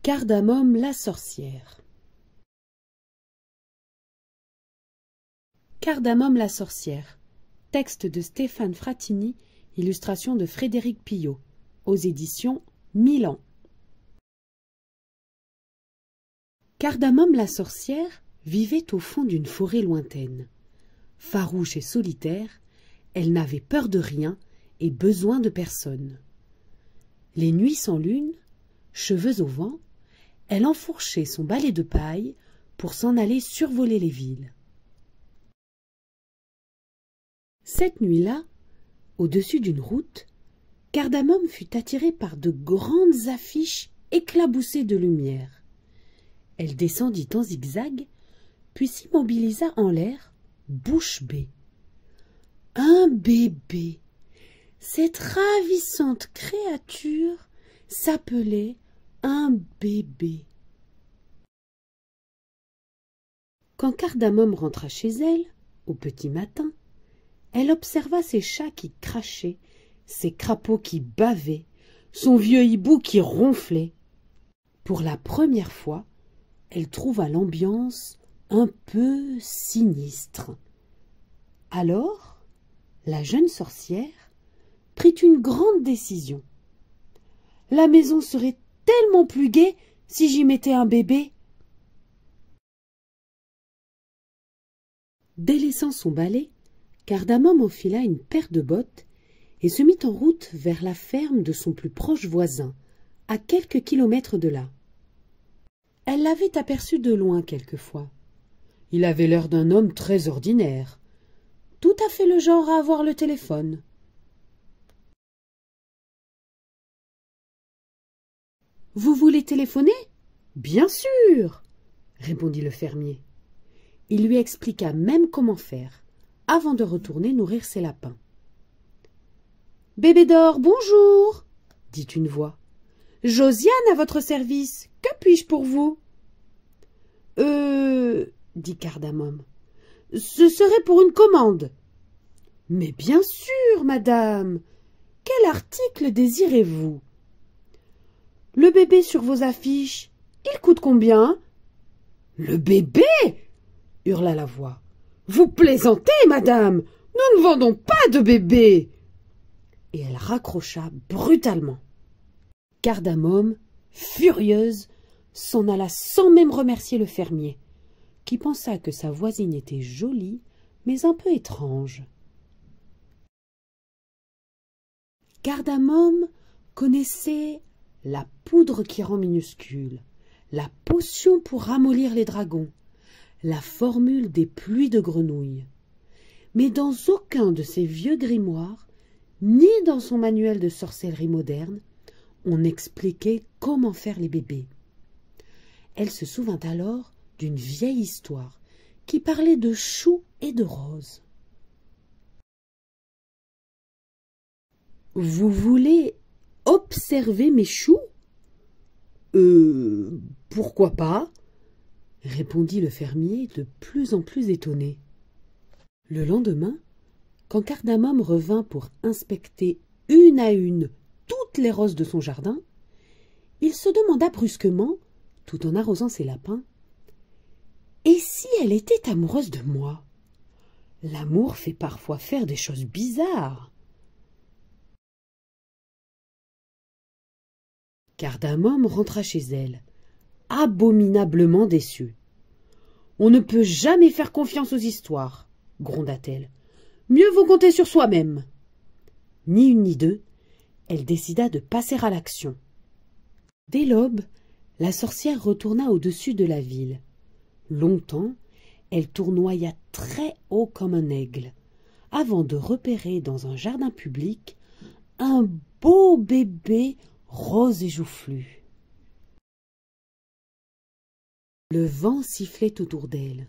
Cardamome la sorcière. Cardamome la sorcière. Texte de Stéphane Fratini, illustration de Frédéric Pillot, aux éditions Milan. Cardamome la sorcière vivait au fond d'une forêt lointaine. Farouche et solitaire, elle n'avait peur de rien et besoin de personne. Les nuits sans lune, cheveux au vent, elle enfourchait son balai de paille pour s'en aller survoler les villes. Cette nuit-là, au-dessus d'une route, Cardamome fut attirée par de grandes affiches éclaboussées de lumière. Elle descendit en zigzag, puis s'immobilisa en l'air, bouche bée. Un bébé! Cette ravissante créature s'appelait un bébé. Quand Cardamome rentra chez elle, au petit matin, elle observa ses chats qui crachaient, ses crapauds qui bavaient, son vieux hibou qui ronflait. Pour la première fois, elle trouva l'ambiance un peu sinistre. Alors, la jeune sorcière prit une grande décision. La maison serait tellement plus gaie si j'y mettais un bébé. Délaissant son balai, Cardamome enfila une paire de bottes et se mit en route vers la ferme de son plus proche voisin, à quelques kilomètres de là. Elle l'avait aperçu de loin quelquefois. Il avait l'air d'un homme très ordinaire, tout à fait le genre à avoir le téléphone. « Vous voulez téléphoner ? Bien sûr !» répondit le fermier. Il lui expliqua même comment faire, avant de retourner nourrir ses lapins. « Bébé d'or, bonjour !» dit une voix. « Josiane à votre service, que puis-je pour vous ?» dit Cardamome. « Ce serait pour une commande. »« Mais bien sûr, madame. Quel article désirez-vous ?»« Le bébé sur vos affiches, il coûte combien ?»« Le bébé ?» hurla la voix. « Vous plaisantez, madame. Nous ne vendons pas de bébé. » Et elle raccrocha brutalement. Cardamome, furieuse, s'en alla sans même remercier le fermier, qui pensa que sa voisine était jolie, mais un peu étrange. Cardamome connaissait la poudre qui rend minuscule, la potion pour ramollir les dragons, la formule des pluies de grenouilles. Mais dans aucun de ses vieux grimoires, ni dans son manuel de sorcellerie moderne, on n'expliquait comment faire les bébés. Elle se souvint alors d'une vieille histoire qui parlait de choux et de roses. « Vous voulez observer mes choux ? Pourquoi pas ?» répondit le fermier de plus en plus étonné. Le lendemain, quand Cardamome revint pour inspecter une à une toutes les roses de son jardin, il se demanda brusquement, tout en arrosant ses lapins, « Et si elle était amoureuse de moi ? L'amour fait parfois faire des choses bizarres. » Cardamome rentra chez elle, abominablement déçue. « On ne peut jamais faire confiance aux histoires, » gronda-t-elle. « Mieux vaut compter sur soi-même. » Ni une ni deux, elle décida de passer à l'action. Dès l'aube, la sorcière retourna au-dessus de la ville. Longtemps, elle tournoya très haut comme un aigle, avant de repérer dans un jardin public un beau bébé rose et joufflu. Le vent sifflait autour d'elle.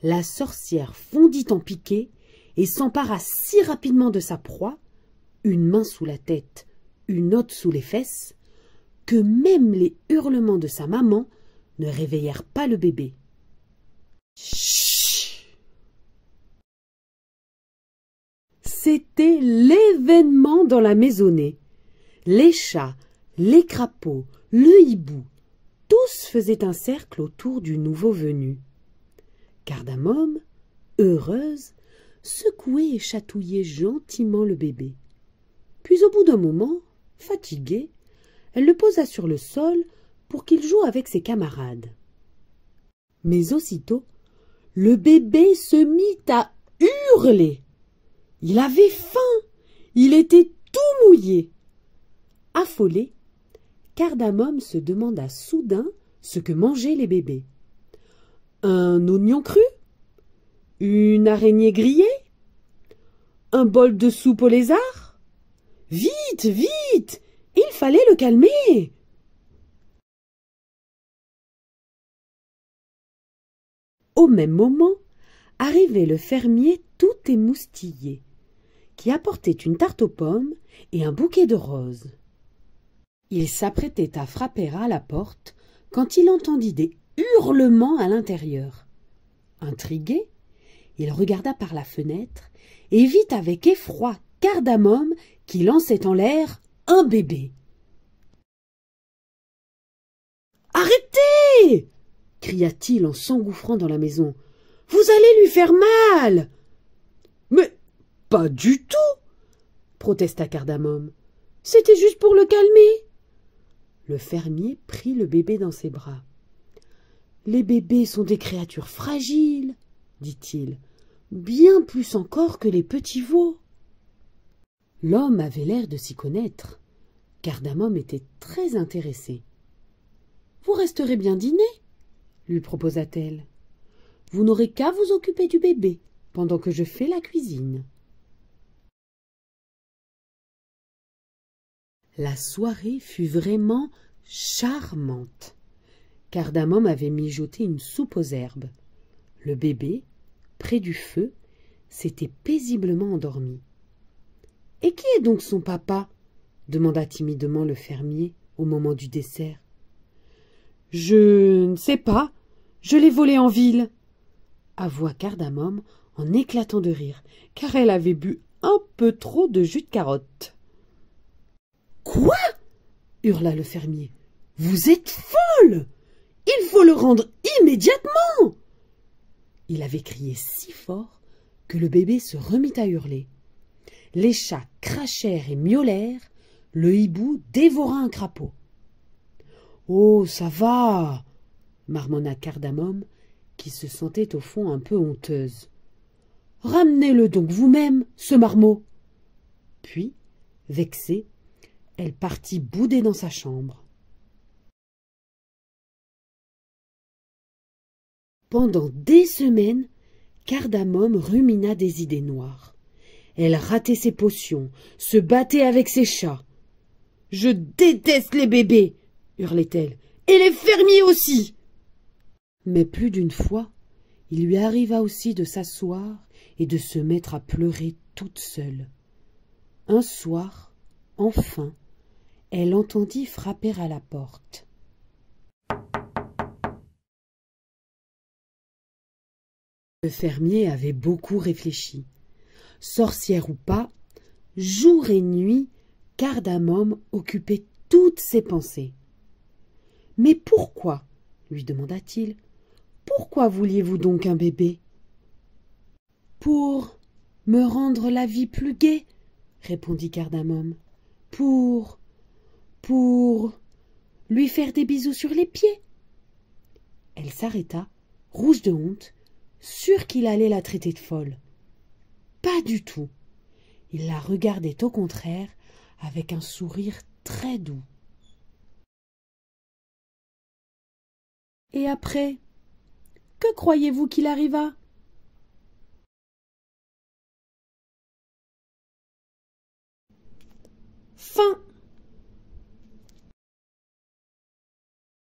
La sorcière fondit en piqué et s'empara si rapidement de sa proie, une main sous la tête, une autre sous les fesses, que même les hurlements de sa maman ne réveillèrent pas le bébé. Chut ! C'était l'événement dans la maisonnée. Les chats, les crapauds, le hibou, tout Tous faisaient un cercle autour du nouveau venu. Cardamome, heureuse, secouait et chatouillait gentiment le bébé. Puis au bout d'un moment, fatiguée, elle le posa sur le sol pour qu'il joue avec ses camarades. Mais aussitôt, le bébé se mit à hurler. Il avait faim, il était tout mouillé. Affolé, Cardamome se demanda soudain ce que mangeaient les bébés. Un oignon cru? Une araignée grillée? Un bol de soupe au lézard? Vite, vite! Il fallait le calmer! Au même moment, arrivait le fermier tout émoustillé, qui apportait une tarte aux pommes et un bouquet de roses. Il s'apprêtait à frapper à la porte quand il entendit des hurlements à l'intérieur. Intrigué, il regarda par la fenêtre et vit avec effroi Cardamome qui lançait en l'air un bébé. « Arrêtez !» cria-t-il en s'engouffrant dans la maison. « Vous allez lui faire mal !»« Mais pas du tout !» protesta Cardamome. « C'était juste pour le calmer. » Le fermier prit le bébé dans ses bras. « Les bébés sont des créatures fragiles, » dit-il, « bien plus encore que les petits veaux. » L'homme avait l'air de s'y connaître. Cardamome était très intéressé. « Vous resterez bien dîner ?» lui proposa-t-elle. « Vous n'aurez qu'à vous occuper du bébé pendant que je fais la cuisine. » La soirée fut vraiment charmante. Cardamome avait mijoté une soupe aux herbes. Le bébé, près du feu, s'était paisiblement endormi. « Et qui est donc son papa ?» demanda timidement le fermier au moment du dessert. « Je ne sais pas, je l'ai volé en ville, » avoua Cardamome en éclatant de rire, car elle avait bu un peu trop de jus de carotte. « Quoi ?» hurla le fermier. « Vous êtes folle! Il faut le rendre immédiatement !» Il avait crié si fort que le bébé se remit à hurler. Les chats crachèrent et miaulèrent, le hibou dévora un crapaud. « Oh, ça va !» marmonna Cardamome, qui se sentait au fond un peu honteuse. « Ramenez-le donc vous-même, ce marmot !» Puis, vexée, elle partit bouder dans sa chambre. Pendant des semaines, Cardamome rumina des idées noires. Elle ratait ses potions, se battait avec ses chats. « Je déteste les bébés !» hurlait-elle. « Et les fermiers aussi !» Mais plus d'une fois, il lui arriva aussi de s'asseoir et de se mettre à pleurer toute seule. Un soir, enfin, elle entendit frapper à la porte. Le fermier avait beaucoup réfléchi. Sorcière ou pas, jour et nuit, Cardamome occupait toutes ses pensées. « Mais pourquoi ?» lui demanda-t-il. « Pourquoi vouliez-vous donc un bébé ?»« Pour me rendre la vie plus gaie, » répondit Cardamome. « Pour lui faire des bisous sur les pieds. » Elle s'arrêta, rouge de honte, sûre qu'il allait la traiter de folle. Pas du tout. Il la regardait au contraire avec un sourire très doux. Et après, que croyez-vous qu'il arriva? Fin.